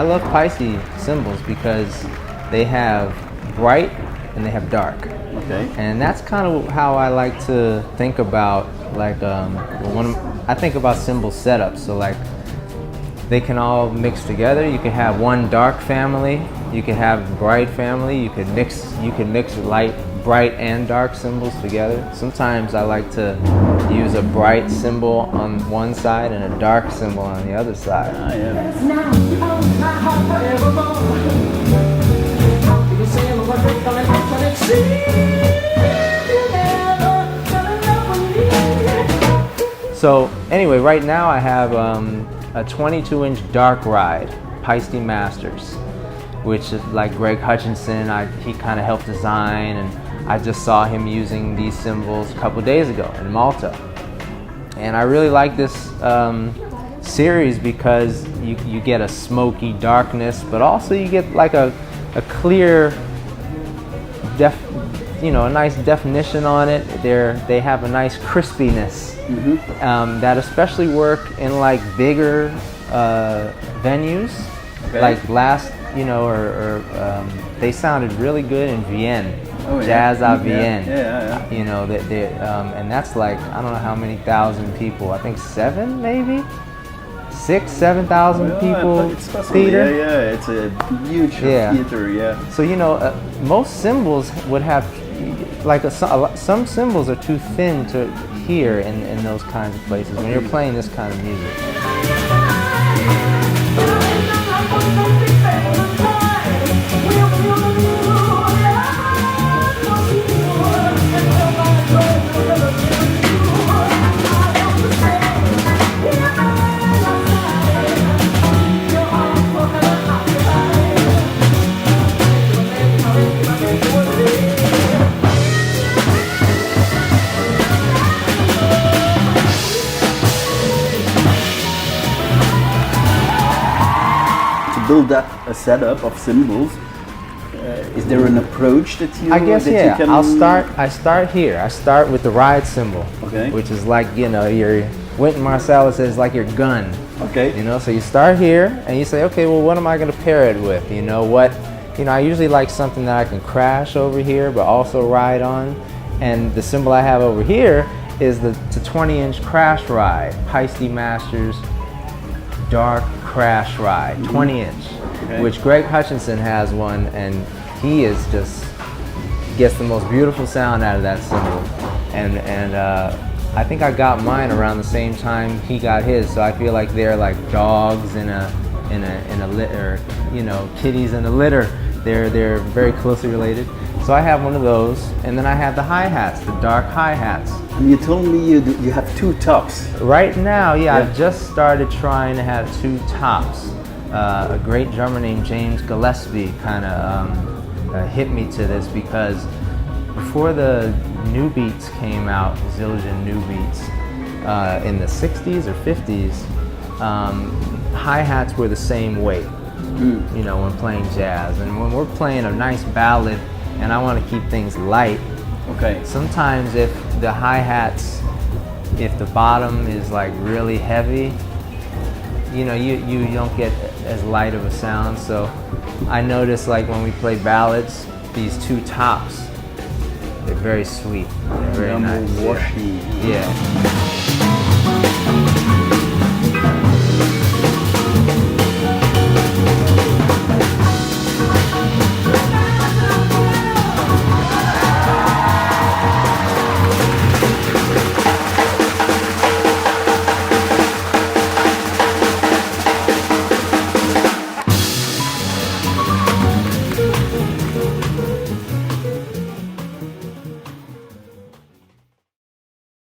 I love Paiste cymbals because they have bright and they have dark. Okay. And that's kind of how I like to think about, like, I think about cymbal setups. So like, they can all mix together. You can have one dark family, you can have bright family, you can mix light, bright and dark cymbals together. Sometimes I like to use a bright cymbal on one side and a dark cymbal on the other side. Ah, yeah. So anyway, right now I have a 22-inch dark ride, Paiste Masters, which is like Greg Hutchinson. He kind of helped design, and I just saw him using these cymbals a couple days ago in Malta. And I really like this series because you get a smoky darkness, but also you get like a clear, a nice definition on it. They have a nice crispiness. Mm-hmm. That especially work in like bigger venues, okay. Like last, they sounded really good in Vienne, Jazz à Vienne. Yeah. And that's like, I don't know how many thousand people. I think 7,000 people theater. Yeah, it's a huge theater. Yeah. So most cymbals would have, like some cymbals are too thin to hear in those kinds of places when you're playing this kind of music. Build up a setup of cymbals. Is there an approach that you? I guess that yeah. You can... I start here. I start with the ride cymbal, which is like your Wynton Marsalis is like your gun. Okay. So you start here and you say, okay, well, what am I going to pair it with? I usually like something that I can crash over here, but also ride on. And the cymbal I have over here is the 20-inch crash ride, Paiste Masters dark crash ride, 20-inch, which Greg Hutchinson has one, and he gets the most beautiful sound out of that cymbal. And I think I got mine around the same time he got his, so I feel like they're like dogs in a litter, kitties in a litter. They're very closely related. So I have one of those, and then I have the hi-hats, the dark hi-hats. And you told me you have two tops. Right now, I've just started trying to have two tops. A great drummer named James Gillespie kind of hit me to this because before the new beats came out, Zildjian new beats, in the 60s or 50s, hi-hats were the same weight, when playing jazz. And when we're playing a nice ballad and I want to keep things light, sometimes if the hi-hats, if the bottom is like really heavy, you don't get as light of a sound. So I notice like when we play ballads, these two tops, they're very sweet, they're very nice. Washy. Yeah.